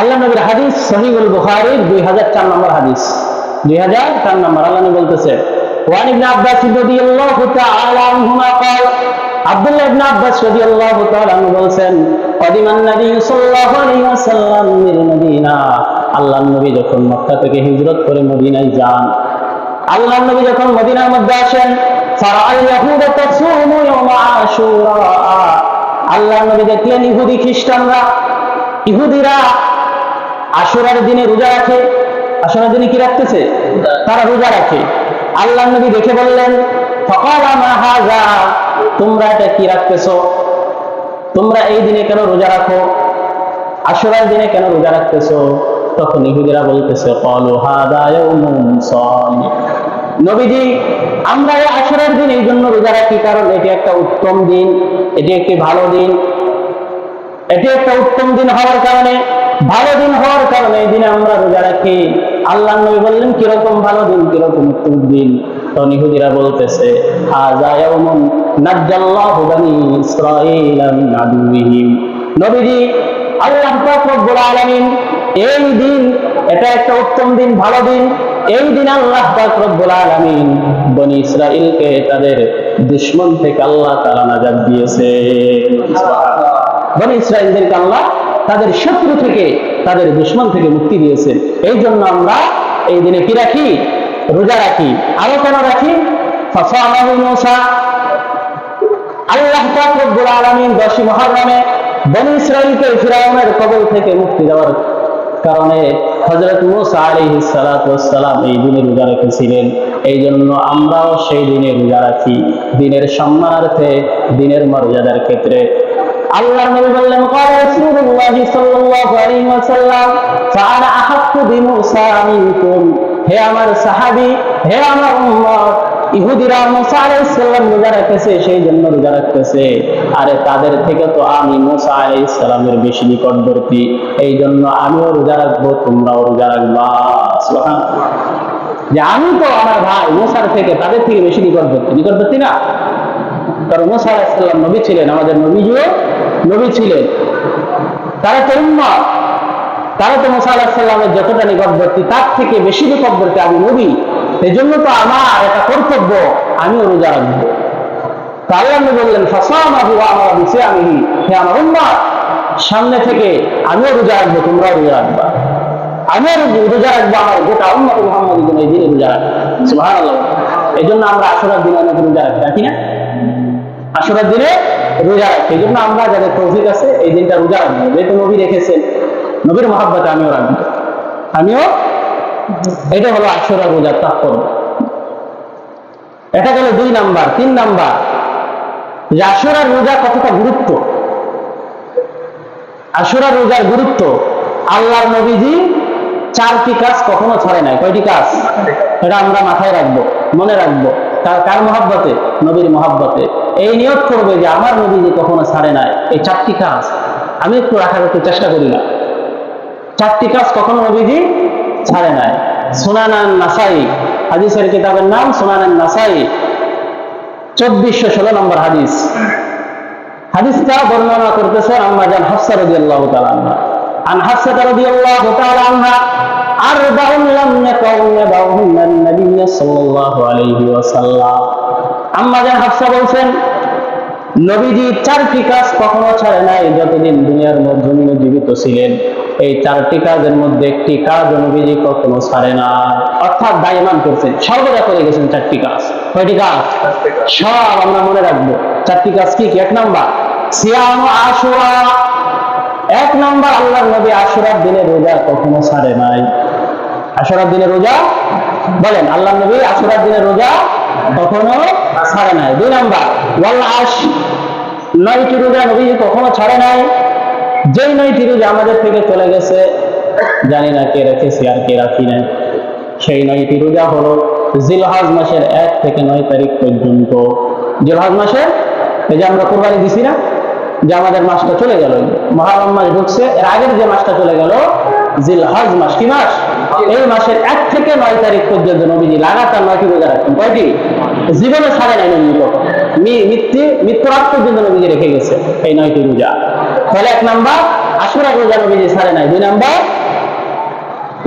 আল্লাহ নবীর হাদিস সহিহুল বুখারী 2004 নম্বর হাদিস, 2004 নম্বর। আল্লাহ নবী বলতেছে, ওয়ান ইবনে আব্বাস রাদিয়াল্লাহু তাআলা আনহুমা قال, আব্দুল্লাহ ইবনে আব্বাস রাদিয়াল্লাহু তাআলা আনহু বলেন, কদিমান নবী সাল্লাল্লাহু আলাইহি ওয়াসাল্লাম মিন মদিনা, আল্লাহর নবী যখন মক্কা থেকে হিজরত করে মদিনায় যান, আল্লাহর নবী যখন মদিনার মধ্যে আসেন, ফারাআল ইয়াহুদা তাসুমু ইয়াওমা আশুরা, আল্লাহর নবী দেখলেন ইহুদি খ্রিস্টানরা, ইহুদিরা আশুরার দিনে রোজা রাখে। আশুরার দিনে কি রাখতেছে? তারা রোজা রাখে। আল্লাহর নবী দেখে বললেন, ফাকালা মা হাযা, তোমরা এটা কি রাখতেছো? তোমরা এই দিনে কেন রোজা রাখো? আশুরার দিনে কেন রোজা রাখতেছো? তখন ইহুদিরা বলতেছে, ক্বালু হাযা ইয়াউমুন সালিহ, নবীজি আমরা এই আশুরার দিন এই জন্য রোজা রাখি কারণ এটি একটা উত্তম দিন, এটি একটি ভালো দিন, এটি একটা উত্তম দিন হওয়ার কারণে, ভালো দিন হওয়ার কারণে এই দিনে আমরা রোজা রাখি। আল্লাহর নবী বললেন, কিরকম ভালো দিন, কিরকম উত্তম দিন? তখন ইহুদিরা বলতেছে, হাযা ইয়াউমুন নাজ্জাল্লাহু বানী ইসরাঈলা মিন আদুইহিম, নবীজি আল্লাহ পাক রব্বুল আলামিন এই দিন, এটা একটা উত্তম দিন, ভালো দিন, এই দিন আল্লাহ পাক রব্বুল আলামিন বনী ইসরাঈলকে তাদের দুশমন থেকে আল্লাহ তাআলা নাজাত দিয়েছে। সুবহানাল্লাহ। বনী ইসরাঈলদেরকে আল্লাহ তাদের শত্রু থেকে, তাদের দুশমন থেকে মুক্তি দিয়েছে। এই জন্য আমরা এই দিনে কি রাখি? রোজা রাখি। আরো কেন রাখি? ফাসামাহু মূসা, আল্লাহ পাক রব্বুল আলামিন 10ই মুহররমে বনী ইসরাঈলকে ফিরাউনের কবল থেকে মুক্তি দেওয়ার কারণে হযরত মূসা আলাইহিস সালাতু ওয়াস সালাম এই দিনে রোজা রেখেছিলেন। এই জন্য আমরাও সেই দিনে রোজা রাখি, দিনের সম্মানার্থে, দিনের মর্যাদার ক্ষেত্রে। আল্লাহর নবী বললেন, ক্বালা রাসূলুল্লাহ সাল্লাল্লাহু আলাইহি ওয়াসাল্লাম, ফাআনা আহাক্কু বিমূসা মিনকুম, হে আমার সাহাবী, হে আমার উম্মত, ইহুদিরা মূসা আলাইহিস সালাম রোজা রাখতেছে সেই জন্য রোজা রাখতেছে, আরে তাদের থেকে তো আমি মূসা আলাইহিস সালামের বেশি নিকটবর্তী, এই জন্য আমিও রোজা রাখবো, তোমরাও রোজা রাখবা। সুবহানাল্লাহ। যে আমি তো আমার ভাই মূসার থেকে, তাদের থেকে বেশি নিকটবর্তী, নিকটবর্তী না? কারণ মূসা আলাইহিস সালাম নবী ছিলেন, আমাদের নবীজিও নবী ছিলেন, তারা তো উম্মত, তারা তো মূসা আলাইহিস সালামের যতটা নিকটবর্তী তার থেকে বেশি নিকটবর্তী আমি নবী, এই জন্য তো আমার এটা কর্তব্য, আমিও রোজা রাখবো। তা আল্লাহ নবী বললেন, ফাসামাহু ওয়া আমারা বিসিয়ামিহি, হে আমার উম্মত, সামনে থেকে আমিও রোজা রাখবো, তোমরাও রোজা রাখবা। আমিও রোজা রাখবো, আমার গোটা উম্মত মুহাম্মাদী এই দিনে রোজা রাখবে। সুবহানাল্লাহ। এই জন্য আমরা আশুরার দিনে অনেক রোজা রাখি না? আশুরার দিনে রোজা রাখি, এই জন্য আমরা যাদের তৌফিক আছে এই দিনটা রোজা রাখবো, যেহেতু নবী রেখেছেন, নবীর মহব্বতে আমিও রাখবো, আমিও। এটা হলো আশুরার রোজার তাৎপর্য। এটা গেল 2 নাম্বার। 3 নাম্বার, যে আশুরার রোজা কতটা গুরুত্ব। আশুরার রোজার গুরুত্ব, আল্লাহর নবীজি 4টি কাজ কখনো ছাড়ে নাই। কয়টি কাজ? এটা আমরা মাথায় রাখবো, মনে রাখবো। কার মহব্বতে? নবীর মহব্বতে। এই নিয়ত করবে যে আমার নবীজি কখনো ছাড়ে নাই এই 4টি কাজ, আমি একটু রাখার একটু চেষ্টা করি না। 4টি কাজ কখনো নবীজি ছাড়ে নাই। সুনানান নাসাই, হাদিসের কিতাবের নাম সুনানান নাসাই, 2416 নম্বর হাদিস। হাদিসটা বর্ণনা করতেছে আম্মা জান হাফসা রাদিয়াল্লাহু তাআলা আনহা। আন হাফসা রাদিয়াল্লাহু তাআলা আনহা, আরবাউন লাম ইয়াকাউনা বাউহুন্না নবী সাল্লাল্লাহু আলাইহি ওয়াসাল্লাম, আম্মা জান হাফসা বলেন, নবীজি 4টি কাজ কখনো ছাড়ে নাই যতদিন দুনিয়ার মধ্যে জীবিত ছিলেন। এই 4টি কাজের মধ্যে একটি কাজ নবীজি কখনো ছাড়ে না, অর্থাৎ দায়মান করছেন, সর্বদা করে গেছেন 4টি কাজ। কয়টি কাজ? সব আমরা মনে রাখবো। 4টি কাজ কি কি? 1 নাম্বার সিয়াম আশুরা। 1 নাম্বার, আল্লাহর নবী আশুরার দিনে রোজা কখনো ছাড়ে নাই। আশুরার দিনে রোজা, বলেন, আল্লাহর নবী আশুরার দিনে রোজা কখনো ছাড়ে নাই। 2 নাম্বার ওয়াল আশ, 9টি রোজা নবীজি কখনো ছাড়ে নাই। যেই 9টি রোজা আমাদের থেকে চলে গেছে, জানি না কে রেখেছি আর কে রাখি নাই। সেই 9টি রোজা হলো জিলহজ মাসের 1 থেকে 9 তারিখ পর্যন্ত। জিলহজ মাসের, এই যে আমরা কুরবানি দিছি না, যে আমাদের মাসটা চলে গেল, মুহররম মাস ঢুকছে, এর আগের যে মাসটা চলে গেল জিলহজ মাস, কি মাস? এই মাসের 1 থেকে 9 তারিখ পর্যন্ত নবীজি লাগাতার 9টি রোজা রাখতেন। কয়টি? জীবনে ছাড়ে নাই নবী, মৃত্যুর আগ পর্যন্ত নবীজি রেখে গেছে এই 9টি রোজা। তাহলে 1 নাম্বার আশুরা রোজা নবীজি ছাড়ে নাই। 2 নাম্বার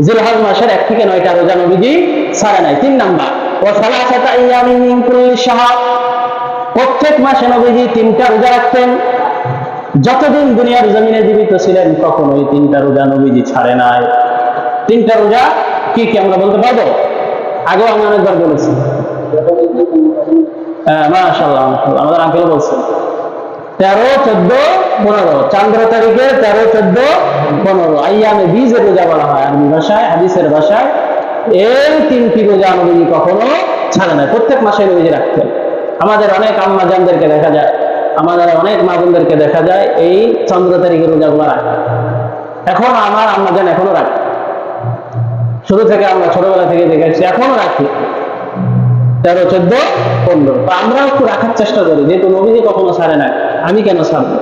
জিলহজ মাসের 1 থেকে 9টা রোজা নবীজি ছাড়ে নাই। 3 নাম্বার ওয়া সালাসাতা আইয়ামিন মিন কুল্লি শাহর, প্রত্যেক মাসে নবীজি 3টা রোজা রাখতেন। যতদিন দুনিয়ার জমিনে জীবিত ছিলেন কখনোই 3টা রোজা নবীজি ছাড়ে নাই। 3টা রোজা কি কি আমরা বলতে পারবো? আগেও আমি অনেকবার বলেছি। হ্যাঁ, মাশাআল্লাহ মাশাআল্লাহ, আমাদের আঙ্কেল বলছেন 13, 14, 15, চান্দ্র তারিখে 13, 14, 15 আইয়ামে বীজের রোজা বলা হয় আরবি ভাষায়, হাদিসের ভাষায়। এই 3টি রোজা নবীজি কখনো ছাড়ে নাই, প্রত্যেক মাসে নবীজি রাখতেন। আমাদের অনেক আম্মা জানদেরকে দেখা যায়, আমাদের অনেক মা বোনদেরকে দেখা যায় এই চন্দ্র তারিখের রোজাগুলো রাখে। এখন আমার আম্মা জান এখনো রাখে, শুরু থেকে আমরা ছোটবেলা থেকে দেখেছি, এখনো রাখি 13, 14, 15। তো আমরাও একটু রাখার চেষ্টা করি, যেহেতু নবীজি কখনো ছাড়ে না, আমি কেন ছাড়বো?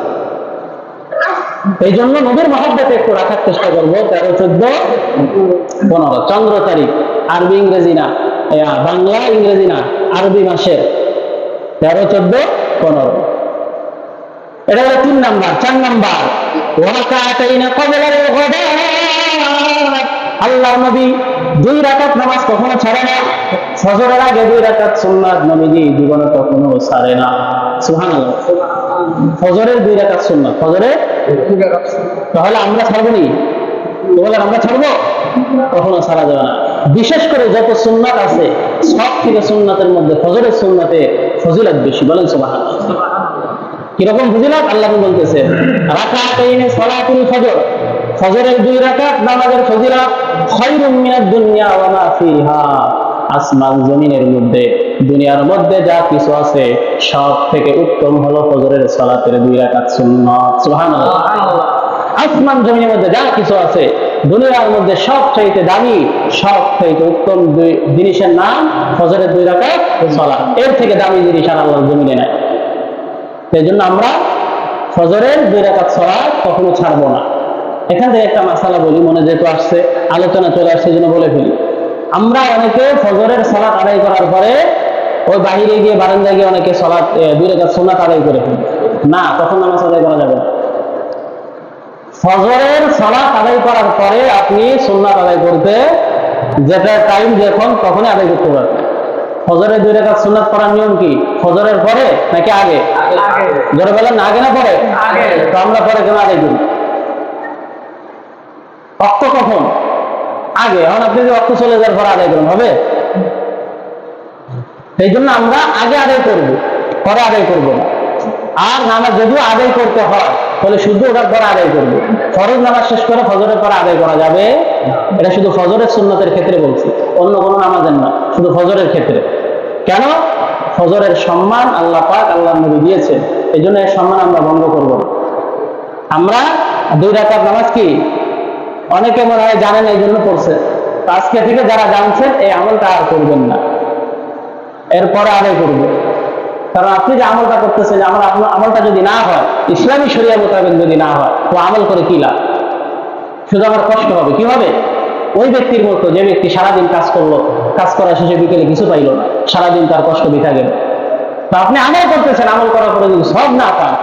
এই জন্য নবীর মহব্বতে একটু রাখার চেষ্টা করবো। 13, 14, 15 চন্দ্র তারিখ, আরবি ইংরেজি না, বাংলা ইংরেজি না, আরবি মাসের 13, 14, 15। এটা হলো 3 নাম্বার। 4 নাম্বার ওয়াকাতাইনা ক্বাবলাল গদা, আল্লাহর নবী 2 রাকাত নামাজ কখনো ছাড়ে না। ফজরের আগে 2 রাকাত সুন্নাত নবীজি জীবনে কখনো ছাড়ে না। সুবহানাল্লাহ। ফজরের 2 রাকাত সুন্নাত, ফজরের 2 রাকাত। তাহলে আমরা ছাড়বো নি? বলেন আমরা ছাড়বো? কখনো ছাড়া যাবে না। বিশেষ করে যত সুন্নাত আছে সব থেকে সুন্নাতের মধ্যে ফজরের সুন্নাতে ফজিলত বেশি। বলেন সুবহানাল্লাহ। কিরকম ফজিলত? আল্লাহ বলতেছেন রাকাতাইনে সালাতুল ফজর, ফজরের 2 রাকাত নামাজের ফজিলত খায়রুম মিনাদ দুনিয়া ওয়া মা ফিহা, আসমান জমিনের মধ্যে, দুনিয়ার মধ্যে যা কিছু আছে সব থেকে উত্তম হলো ফজরের সালাতের 2 রাকাত সুন্নাত। সুবহানাল্লাহ। আসমান জমিনের মধ্যে যা কিছু আছে, দুনিয়ার মধ্যে সবচাইতে দামি, সবচাইতে উত্তম 2 জিনিসের নাম ফজরের 2 রাকাত সালাত। এর থেকে দামি জিনিস আর আল্লাহর জমিনে নাই। এই জন্য আমরা ফজরের 2 রাকাত সালাত কখনো ছাড়বো না। এখান থেকে একটা মাসালা বলি, মনে যেহেতু আসছে, আলোচনা চলে আসছে, জন্য বলে ফেলি। আমরা অনেকে ফজরের সালাত আদায় করার পরে ওই বাহিরে গিয়ে বারান্দায় গিয়ে অনেকে সালাত 2 রাকাত সুন্নাত আদায় করে ফেলি। না, তখন নামাজ আদায় করা যাবে না। ফজরের সালাত আদায় করার পরে আপনি সুন্নাত আদায় করতে যেটা টাইম যখন তখনই আদায় করতে পারবেন। ফজরের 2 রাকাত সুন্নাত পড়ার নিয়ম কি? ফজরের পরে নাকি আগে? জোরে বলেন না, আগে না পরে? আগে। তো আমরা পরে কেন আদায় করি? অক্ত কখন? আগে। এখন আপনি যদি অক্ত চলে যাওয়ার পরে আদায় করেন, হবে? এই জন্য আমরা আগে আদায় করব, পরে আদায় করব না। আর নামাজ যদিও আদায় করতে হয় তাহলে শুধু ওটার পরে আদায় করবো। ফরজ নামাজ শেষ করে ফজরের পরে আদায় করা যাবে, এটা শুধু ফজরের সুন্নতের ক্ষেত্রে বলছি, অন্য কোনো নামাজের না, শুধু ফজরের ক্ষেত্রে। কেন? ফজরের সম্মান আল্লাহ পাক আল্লাহর নবী দিয়েছেন, এই জন্য এর সম্মান আমরা ভঙ্গ করব না। আমরা 2 রাকাত নামাজ কি অনেকে মনে হয় জানেন এই জন্য পড়ছে, আজকে থেকে যারা জানছেন এই আমলটা আর করবেন না, এরপরে আদায় করবে। কারণ আপনি যে আমলটা করতেছেন, আমলটা যদি না হয়, ইসলামী শরিয়া মোতাবেক যদি না হয়, তো আমল করে কি লাভ? শুধু আমার কষ্ট হবে। কি হবে? ওই ব্যক্তির মতো যে ব্যক্তি সারাদিন কাজ করলো, কাজ করা শেষে বিকেলে কিছু পাইল না, সারাদিন তার কষ্ট বৃথা গেল। তো আপনি আমল করতেছেন, আমল করার পরে যদি সব না পান,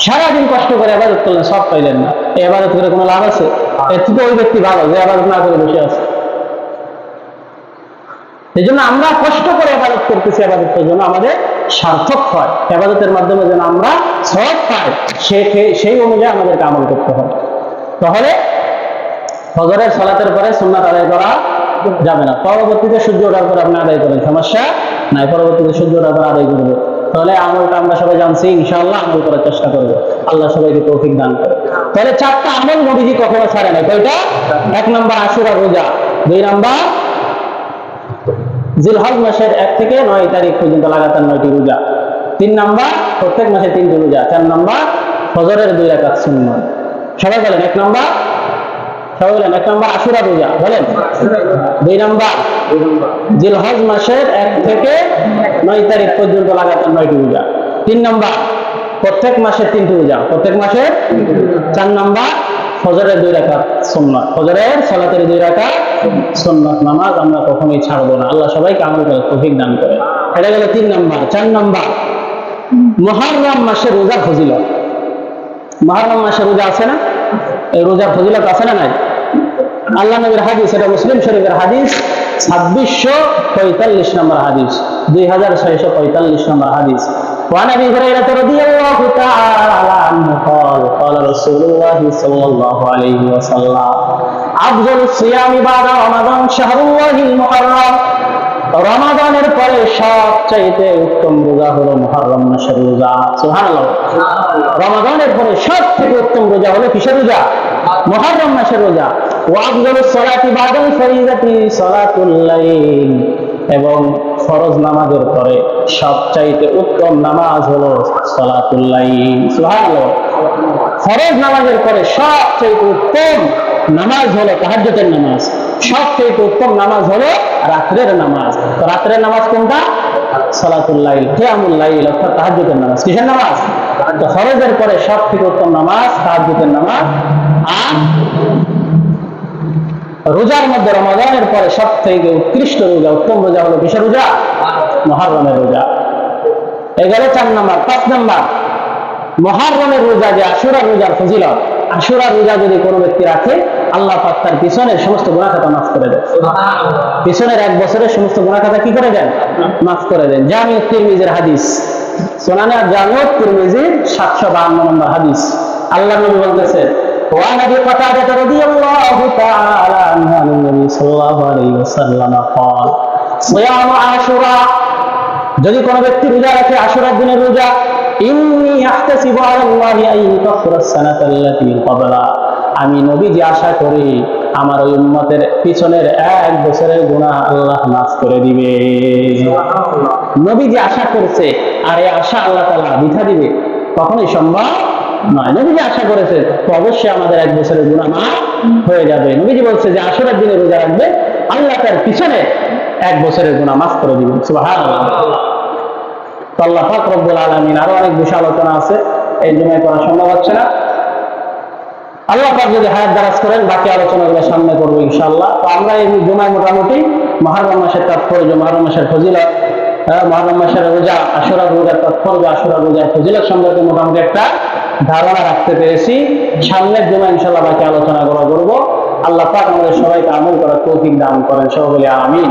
সারাদিন কষ্ট করে ইবাদত করলেন, সব পাইলেন না, এই ইবাদত করে কোনো লাভ আছে? এর থেকে ওই ব্যক্তি ভালো যে ইবাদত না করে বসে আছে। এই জন্য আমরা কষ্ট করে ইবাদত করতেছি, ইবাদতের জন্য আমাদের সার্থক হয়, ইবাদতের মাধ্যমে যেন আমরা সওয়াব পাই, সেই অনুযায়ী আমাদেরকে আমল করতে হবে। তাহলে ফজরের সালাতের পরে সুন্নাত আদায় করা যাবে না। পরবর্তীতে সূর্য ওঠার পরে আপনি আদায় করেন, সমস্যা নাই, পরবর্তীতে সূর্য ওঠার পরে আদায় করবে। তাহলে আমলটা আমরা সবাই জানছি, ইনশাআল্লাহ আমল করার চেষ্টা করবো, আল্লাহ সবাইকে তৌফিক দান করে। তাহলে 4টা আমল নবীজি কখনো ছাড়ে না। কয়টা? 1 নাম্বার আশুরা রোজা, 2 নাম্বার জিলহজ মাসের 1 থেকে 9 তারিখ পর্যন্ত লাগাতার 9টি রোজা, 3 নাম্বার প্রত্যেক মাসে 3টি রোজা, 4 নাম্বার ফজরের 2 রাকাত সুন্নাত। সবাই বলেন 1 নাম্বার, সবাই বলেন 1 নাম্বার আশুরা রোজা, বলেন 2 নাম্বার জিলহজ মাসের 1 থেকে 9 তারিখ পর্যন্ত লাগাতার 9টি রোজা, 3 নাম্বার প্রত্যেক মাসে 3টি রোজা, প্রত্যেক মাসে 4 নাম্বার ফজরের 2 রাকাত সুন্নাত, ফজরের সালাতের 2 রাকাত সুন্নাত নামাজ আমরা কখনোই ছাড়বো না। আল্লাহ সবাইকে আমল করার তৌফিক দান করে। এটা গেল 3 নাম্বার। 4 নাম্বার মুহররম মাসের রোজার ফজিলত। মুহররম মাসের রোজা আছে না? এই রোজার ফজিলত আছে না নাই? আল্লাহ নবীর হাদিস, এটা মুসলিম শরীফের হাদিস, 2645 নম্বর হাদিস, 2645 নম্বর হাদিস। وعن ابي هريره رضي الله تعالى عنه قال قال رسول الله صلى الله عليه وسلم افضل الصيام بعد رمضان شهر الله المحرم। রমাদানের পরে সবচাইতে উত্তম রোজা হলো মুহররম মাসের রোজা। সুবহানাল্লাহ। রমাদানের পরে সবথেকে উত্তম রোজা হলো কিসের রোজা? মুহররম মাসের রোজা। ওয়া আফদালুস সালাতি বাদাল ফরিদাতি সালাতুল লাইল। এবং ফরজ নামাজের পরে সবচাইতে উত্তম নামাজ হলো সালাতুল লাইল। সুবহানাল্লাহ। ফরজ নামাজের পরে সবচাইতে উত্তম নামাজ হলো তাহাজ্জুদের নামাজ, সবচেয়ে উত্তম নামাজ হলো রাতের নামাজ। তো রাতের নামাজ কোনটা? সালাতুল লাইল, কিয়ামুল লাইল, অর্থাৎ তাহাজ্জুদের নামাজ। কিসের নামাজ? তো ফরজের পরে সবথেকে উত্তম নামাজ তাহাজ্জুদের নামাজ। আর রোজার মধ্যে রমাদানের পরে সবথেকে উৎকৃষ্ট রোজা, উত্তম রোজা হলো কিসের রোজা? মুহররমের রোজা। এই গেল 4 নাম্বার। 5 নাম্বার মুহররমের রোজা যে আশুরার রোজার ফজিলত। আশুরার রোজা যদি কোনো ব্যক্তি রাখে, আল্লাহ পাক তার পিছনের সমস্ত গুনাহ খাতা মাফ করে দেন। পিছনের 1 বছরের সমস্ত গুনাহ খাতা কি করে দেন? মাফ করে দেন। জামিউত তিরমিজির হাদিস, সুনানে জামিউত তিরমিজির 752 নম্বর হাদিস। আল্লাহ নবী বলতেছেন, ওয়া নবী কাতাদা রাদিয়াল্লাহু তাআলা আনহু নবী সাল্লাল্লাহু আলাইহি ওয়াসাল্লাম قال সিয়াম আশুরা, যদি কোনো ব্যক্তি রোজা রাখে আশুরার দিনের রোজা, ইন্নী আহতাসিবু আলাল্লাহি আন ইউকাফিরাস সানাতাল্লাতী ক্বাবলা, আমি নবীজি আশা করি আমার ওই উম্মতের পিছনের 1 বছরের গুনাহ আল্লাহ মাফ করে দিবে। নবীজি আশা করছে, আর এই আশা আল্লাহ তাআলা বৃথা দিবে কখনোই সম্ভব নয়। নবীজি আশা করেছে, তো অবশ্যই আমাদের 1 বছরের গুনাহ মাফ হয়ে যাবে। নবীজি বলছে যে আশুরার দিনে রোজা রাখবে, আল্লাহ তার পিছনে 1 বছরের গুনাহ মাফ করে দিবেন। সুবহানাল্লাহ। তো আল্লাহ পাক রব্বুল আলামিন, আরো অনেক বিষয় আলোচনা আছে, এই জুমায় করা সম্ভব হচ্ছে না। আল্লাহ পাক যদি হায়াত দারাজ করেন, বাকি আলোচনাগুলো সামনে করবো ইনশাআল্লাহ। তো আমরা এই জুমায় মোটামুটি মুহররম মাসের তাৎপর্য, মুহররম মাসের ফজিলত, মুহররম মাসের রোজা, আশুরার রোজার তাৎপর্য, আশুরার রোজার ফজিলত সম্পর্কে মোটামুটি একটা ধারণা রাখতে পেরেছি। সামনের জুমায় ইনশাআল্লাহ বাকি আলোচনাগুলো করবো। আল্লাহ পাক আমাদের সবাইকে আমল করার তৌফিক দান করেন, সকলে আমিন।